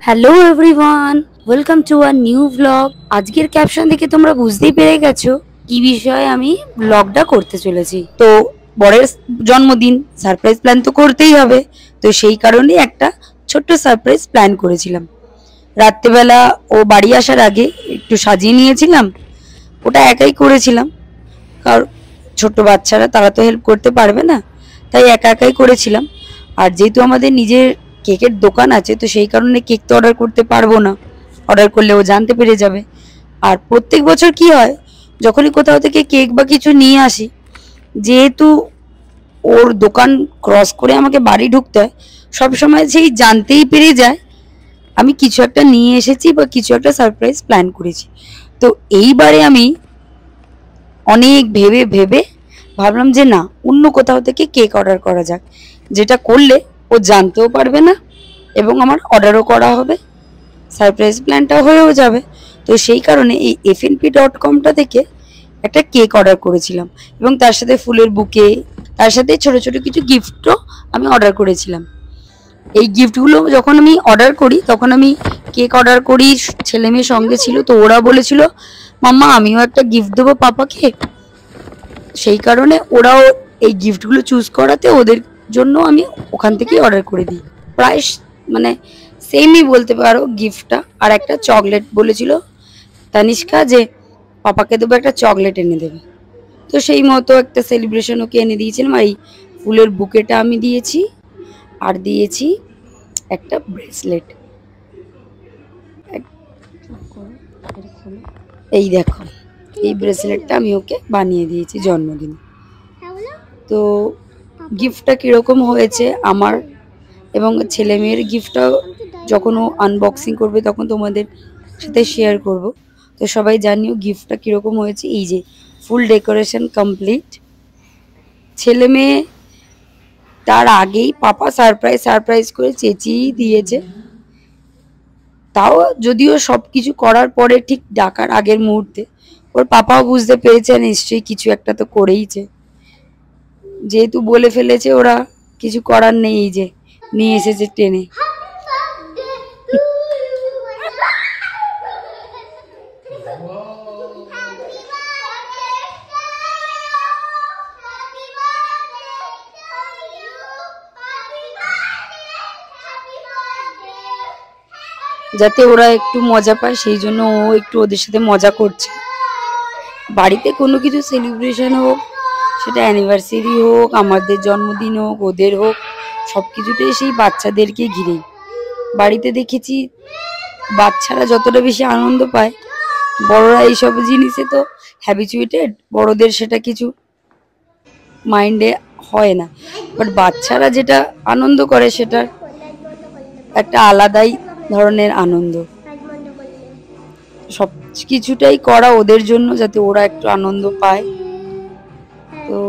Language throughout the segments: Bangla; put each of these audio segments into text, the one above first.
Hello everyone, welcome to a new blog. আজকের ক্যাপশন দেখে তোমরা বুঝতেই পেরে গেছো কি বিষয়ে আমি ব্লগটা করতে চলেছি। তো বরের জন্মদিন, সারপ্রাইজ প্ল্যান তো করতেই হবে। তো সেই কারণে একটা ছোট্ট সারপ্রাইজ প্ল্যান করেছিলাম। রাত্রেবেলা ও বাড়ি আসার আগে একটু সাজিয়ে নিয়েছিলাম। ওটা একাই করেছিলাম, কারণ ছোট্ট বাচ্চারা তারা তো হেল্প করতে পারবে না, তাই একা একাই করেছিলাম। আর যেহেতু আমাদের নিজের কেকের দোকান আছে, তো সেই কারণে কেক তো অর্ডার করতে পারবো না। অর্ডার করলে ও জানতে পেরে যাবে। আর প্রত্যেক বছর কি হয়, যখনই কোথাও থেকে কেক বা কিছু নিয়ে আসি, যেহেতু ওর দোকান ক্রস করে আমাকে বাড়ি ঢুকতে হয়, সবসময় সেই জানতেই পেরে যায় আমি কিছু একটা নিয়ে এসেছি বা কিছু একটা সারপ্রাইজ প্ল্যান করেছি। তো এইবারে আমি অনেক ভেবে ভেবে ভাবলাম যে না, অন্য কোথাও থেকে কেক অর্ডার করা যাক, যেটা করলে ও জানতেও পারবে না এবং আমার অর্ডারও করা হবে, সারপ্রাইজ প্ল্যানটা হয়েও যাবে। তো সেই কারণে এই fnp.com থেকে একটা কেক অর্ডার করেছিলাম এবং তার সাথে ফুলের বুকে, তার সাথে ছোট ছোট কিছু গিফটও আমি অর্ডার করেছিলাম। এই গিফটগুলো যখন আমি অর্ডার করি, তখন আমি কেক অর্ডার করি, ছেলে মেয়ে সঙ্গে ছিল, তো ওরা বলেছিল মাম্মা আমিও একটা গিফট দেবো পাপাকে। সেই কারণে ওরাও এই গিফটগুলো চুজ করাতে ওদের জন্য আমি ওখান থেকেই অর্ডার করে দিই। প্রায় মানে সেমই বলতে পারো গিফটটা। আর একটা চকলেট বলেছিল তানিষ্কা যে পাপাকে দেবো, একটা চকলেট এনে দেবে। তো সেই মতো একটা সেলিব্রেশন ওকে এনে দিয়েছিলাম। আর এই ফুলের বুকেটা আমি দিয়েছি, আর দিয়েছি একটা ব্রেসলেট। এই দেখো, এই ব্রেসলেটটা আমি ওকে বানিয়ে দিয়েছি জন্মদিনে। তো গিফটটা কীরকম হয়েছে আমার এবং ছেলে মেয়ের গিফটটা যখন ও আনবক্সিং করবে তখন তোমাদের সাথে শেয়ার করব। তো সবাই জানিও গিফটটা কীরকম হয়েছে। এই যে ফুল ডেকোরেশন কমপ্লিট। ছেলে মেয়ে তার আগেই পাপা সারপ্রাইজ করে চেঁচিয়েই দিয়েছে। তাও যদিও সব কিছু করার পরে ঠিক ডাকার আগের মুহূর্তে ওর পাপাও বুঝতে পেরেছে নিশ্চয়ই কিছু একটা তো করেইছে। যেহেতু বলে ফেলেছে, ওরা কিছু করার নেই, এই যে নিয়ে এসেছে টেনে। যাতে ওরা একটু মজা পায়, সেই জন্য ও একটু ওদের সাথে মজা করছে। বাড়িতে কোনো কিছু সেলিব্রেশন হোক, সেটা অ্যানিভার্সারি হোক, আমাদের জন্মদিন হোক, ওদের হোক, সব কিছুটাই সেই বাচ্চাদেরকে ঘিরেই। বাড়িতে দেখেছি বাচ্চারা যতটা বেশি আনন্দ পায়, বড়রা এইসব জিনিসে তো হ্যাবিচুয়েটেড, বড়দের সেটা কিছু মাইন্ডে হয় না। বাট বাচ্চারা যেটা আনন্দ করে সেটার একটা আলাদাই ধরনের আনন্দ। সব কিছুটাই করা ওদের জন্য, যাতে ওরা একটু আনন্দ পায়। তো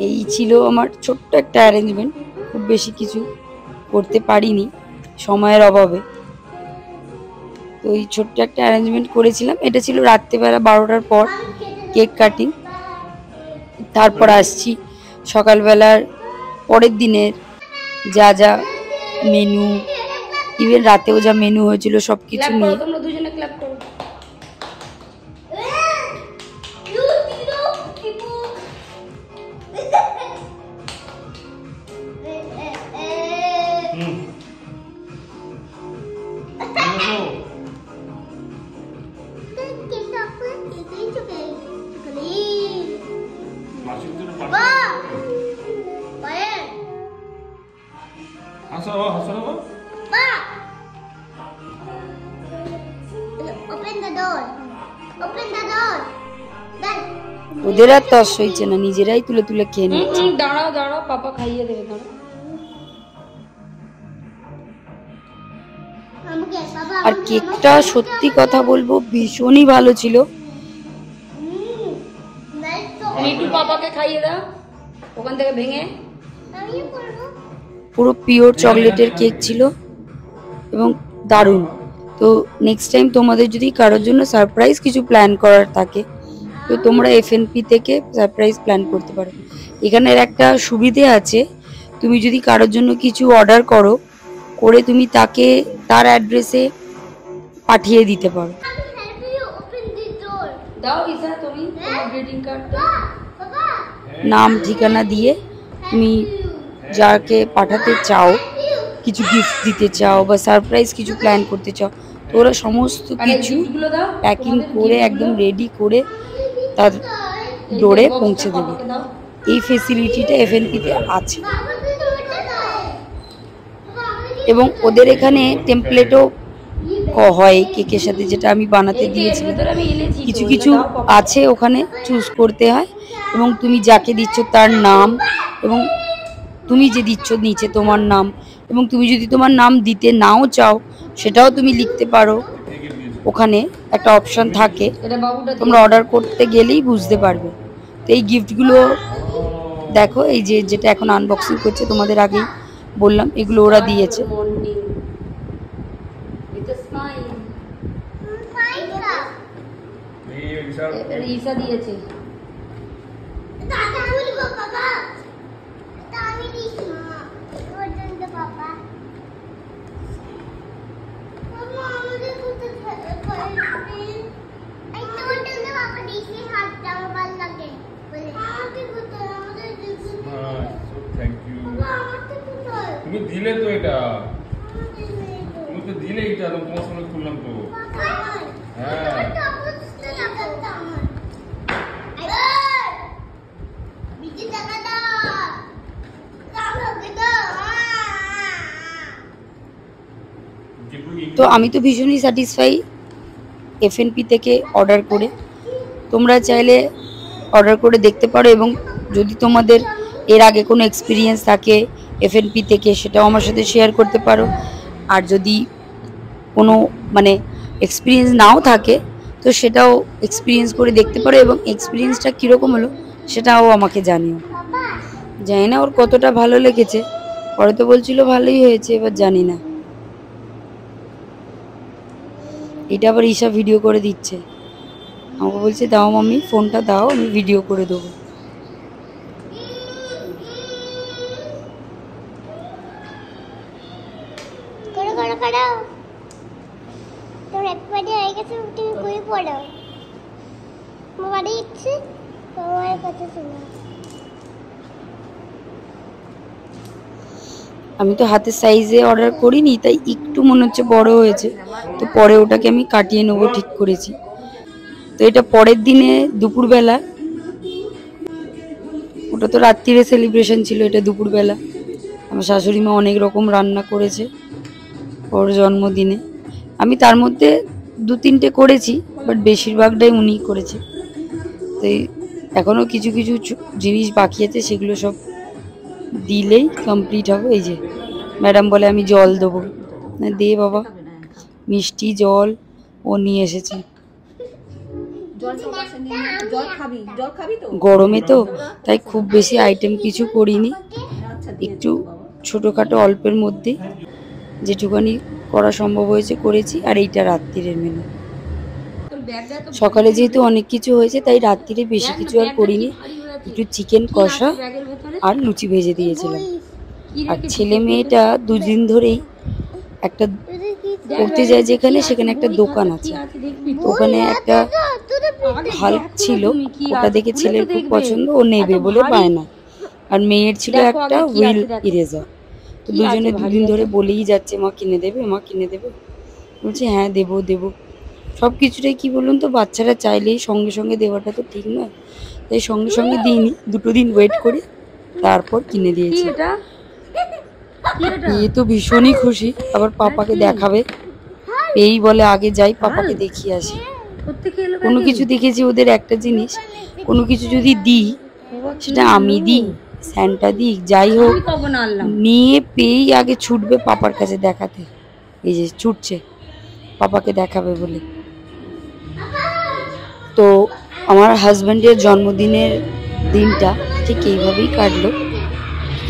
এই ছিল আমার ছোট্ট একটা অ্যারেঞ্জমেন্ট। খুব বেশি কিছু করতে পারিনি সময়ের অভাবে। তো এই ছোট্ট একটা অ্যারেঞ্জমেন্ট করেছিলাম। এটা ছিল রাত্রেবেলা 12টার পর কেক কাটিং। তারপর আসছি সকালবেলার পরের দিনের যা যা মেনু, ইভেন রাতেও যা মেনু হয়েছিল সব কিছু নিয়ে। ওদের আর তস হইছে না, নিজেরাই তুলে তুলে খেয়ে নিচ্ছে। দাঁড়াও দাঁড়াও, পাপা খাইয়ে দেবে। দাঁড়াও। আর কেকটা সত্যি কথা বলবো ভীষণই ভালো ছিল। মিঠু পাপাকে খাইয়ে দাও ওখান থেকে ভেঙে। পুরো পিওর চকলেটের কেক ছিল এবং দারুণ। তো নেক্সট টাইম তোমাদের যদি কারোর জন্য সারপ্রাইজ কিছু প্ল্যান করার থাকে, তো তোমরা এফএনপি থেকে সারপ্রাইজ প্ল্যান করতে পারো। এখানের একটা সুবিধে আছে, তুমি যদি কারোর জন্য কিছু অর্ডার করো, করে তুমি তাকে তার অ্যাড্রেসে পাঠিয়ে দিতে পারো। দাও ইসা, তুমি তোমার গ্রিটিং কার্ড নাম ঠিকানা দিয়ে তুমি যাকে পাঠাতে চাও, কিছু গিফট দিতে চাও বা সারপ্রাইজ কিছু প্ল্যান করতে চাও, তো ওরা সমস্ত কিছু প্যাকিং করে একদম রেডি করে তার ডোরে পৌঁছে দেবে। এই ফেসিলিটিটা এফএনপিতে আছে এবং ওদের এখানে টেমপ্লেটও হয় কেকের সাথে, যেটা আমি বানাতে দিয়েছিলাম। কিছু কিছু আছে ওখানে চুজ করতে হয় এবং তুমি যাকে দিচ্ছ তার নাম এবং তুমি যে দিচ্ছ নিচে তোমার নাম, এবং তুমি যদি তোমার নাম দিতে নাও চাও সেটাও তুমি লিখতে পারো। ওখানে একটা অপশন থাকে, তোমরা অর্ডার করতে গেলেই বুঝতে পারবে। তো এই গিফটগুলো দেখো, এই যে যেটা এখন আনবক্সিং করছে তোমাদের আগেই বললাম, এগুলো ওরা দিয়েছে। দিয়েছে তুমি দিলে তো এটা, তুমি তো দিলে এটা, তোমার সঙ্গে খুললাম তো। হ্যাঁ তো আমি তো ভীষণই স্যাটিসফাই এফএনপি থেকে অর্ডার করে। তোমরা চাইলে অর্ডার করে দেখতে পারো এবং যদি তোমাদের এর আগে কোনো এক্সপিরিয়েন্স থাকে এফএনপি থেকে সেটাও আমার সাথে শেয়ার করতে পারো। আর যদি কোনো মানে এক্সপিরিয়েন্স নাও থাকে তো সেটাও এক্সপিরিয়েন্স করে দেখতে পারো এবং এক্সপিরিয়েন্সটা কীরকম হলো সেটাও আমাকে জানিও। জানি না ওর কতটা ভালো লেগেছে, পরে তো বলছিল ভালোই হয়েছে, এবার জানি না। এটা আবার ঈশা ভিডিও করে দিচ্ছে, আমাকে বলছে দাও মাম্মি ফোনটা দাও, আমি ভিডিও করে দেবো। আমি তো হাতের সাইজে অর্ডার করিনি, তাই একটু মনে হচ্ছে বড় হয়েছে, তো পরে ওটাকে আমি কাটিয়ে নেবো ঠিক করেছি। তো এটা পরের দিনে দুপুরবেলা, ওটা তো রাত্রিরে সেলিব্রেশন ছিল, এটা দুপুরবেলা আমার শাশুড়ি মা অনেক রকম রান্না করেছে ওর জন্মদিনে। আমি তার মধ্যে 2-3টে করেছি, বাট বেশিরভাগটাই উনিই করেছে। তো এখনও কিছু কিছু জিনিস বাকি আছে, সেগুলো সব দিলেই কমপ্লিট হবে। এই যে ম্যাডাম বলে আমি জল দেবো, না দে বাবা, মিষ্টি জল ও নিয়ে এসেছে। গরমে তো তাই খুব বেশি আইটেম কিছু করিনি, একটু ছোটোখাটো অল্পের মধ্যে যেটুকানি করা সম্ভব হয়েছে করেছি। আর এইটা রাত্রিরের মেনু। সকালে যেহেতু অনেক কিছু হয়েছে তাই রাত্রিরে বেশি কিছু আর করিনি, একটু চিকেন কষা আর লুচি ভেজে দিয়েছিলাম। আর ছেলে মেয়েটা 2 দিন ধরেই একটা পড়তে যায় যেখানে, সেখানে একটা দোকান আছে, ওখানে একটা হাল্ক ছিল, ওটা দেখে ছেলের খুব পছন্দ, ও নেবে বলে পায় না। আর মেয়ের ছিল একটা হুইল ইরেজার, তো দুজনে 2 দিন ধরে বলেই যাচ্ছে মা কিনে দেবে, মা কিনে দেবে। বলছে হ্যাঁ দেবো দেবো। সব কিছুটাই কী বলুন তো, বাচ্চারা চাইলেই সঙ্গে সঙ্গে দেওয়াটা তো ঠিক নয়, তাই সঙ্গে সঙ্গে দিইনি, 2 দিন ওয়েট করে তারপর কিনে দিয়েছি। মেয়ে তো ভীষণই খুশি, আবার পাপাকে দেখাবে, এই বলে আগে যাই পাপাকে দেখিয়ে আসি। কোনো কিছু দেখেছি ওদের একটা জিনিস, কোনো কিছু যদি দিই সেটা আমি দিই স্যান্টা দিই যাই হোক, নিয়ে পেয়েই আগে ছুটবে পাপার কাছে দেখাতে। এই যে ছুটছে পাপাকে দেখাবে বলে। তো আমার হাজব্যান্ডের জন্মদিনের দিনটা ঠিক এইভাবেই কাটলো।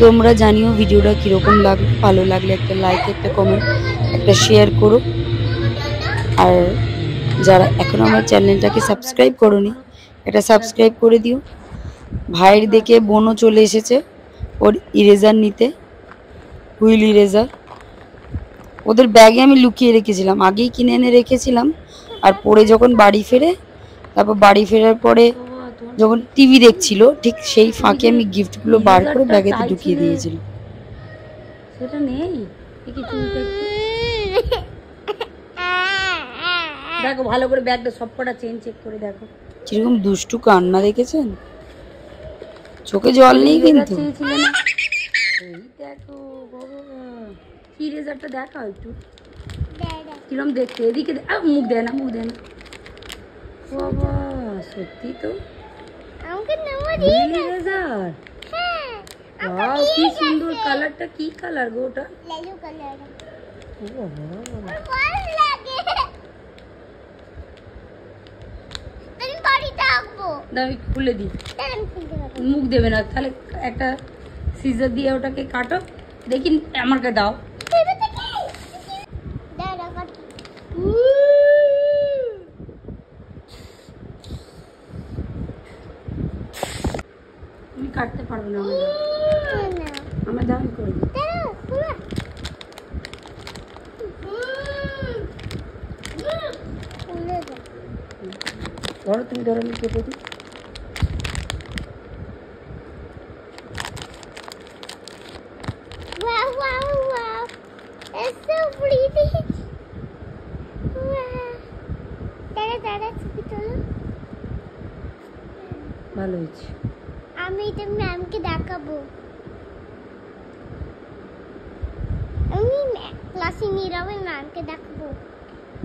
তোমরা জানিও ভিডিওটা কীরকম লাগলো, ভালো লাগলে একটা লাইক, একটা কমেন্ট, একটা শেয়ার করো। আর যারা এখনও আমার চ্যানেলটাকে সাবস্ক্রাইব করোনি এটা সাবস্ক্রাইব করে দিও। ভাইয়ের দেখে বোনও চলে এসেছে ওর ইরেজার নিতে, হুইল ইরেজার। ওদের ব্যাগে আমি লুকিয়ে রেখেছিলাম, আগেই কিনে এনে রেখেছিলাম। আর পরে যখন বাড়ি ফেরে, তারপর বাড়ি ফেরার পরে যখন টিভি দেখছিল, ঠিক সেই ফাঁকে আমি গিফটগুলো বার করে ব্যাগেতে ঢুকিয়ে দিয়েছিলাম। সেটা নেই, দেখো ভালো করে ব্যাগটা সবকটা চেক করে দেখো। কিরকম দুষ্টু কান্না দেখেছেন, চোখে জল নেই কিন্তু। এই দেখো কি রেজাল্টটা দেখা একটু কিরম দেখতে, এদিকে মুখ দেয় না, মুখ দেয় না। বাবা সত্যি তো রেজাল্ট, কি সুন্দর কালারটা, কি কালার গো ওটা? আমি খুলে দিই, মুখ দেবে না তাহলে একটা সিজার দিয়ে ওটাকে কাটো, দেখি আমাকে দাও। আমি কাটতে পারবো না, আমার দাও, আমি করে দিই। ধরো তুমি, ধরো, আমি কেটে দিই। ভালো হয়েছে। আমি এটা ম্যামকে দেখাবো, আমি ক্লাসে নিয়ে যাবো, ম্যামকে দেখাবো।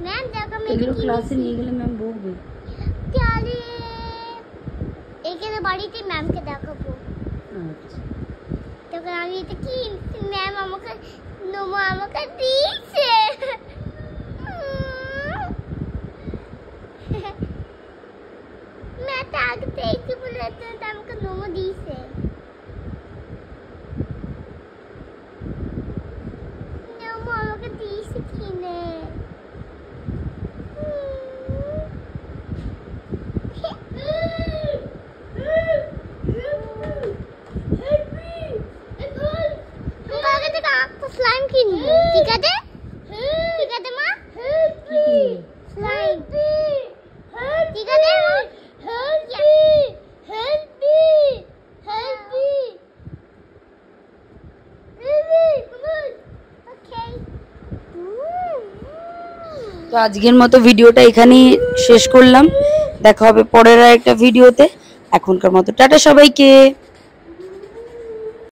ম্যাম দেখো, আমি এগুলো ক্লাসে নিয়ে গেলে ম্যাম বকবে। তাহলে এখানে বাড়িতে ম্যামকে দেখাবো। আচ্ছা, তখন আমি এটা কি ম্যাম আমাকে নোমো আমাকে দিয়েছে। मैं ताक देखी बोले तो हमको नोमो दी से नोमो हमको दी से किने स्लाइम की ठीक है दे माँ स्लाइम ठीक है दे তো আজকের মতো ভিডিওটা এখানেই শেষ করলাম, দেখা হবে পরের একটা ভিডিওতে। এখনকার মতো টাটা সবাইকে।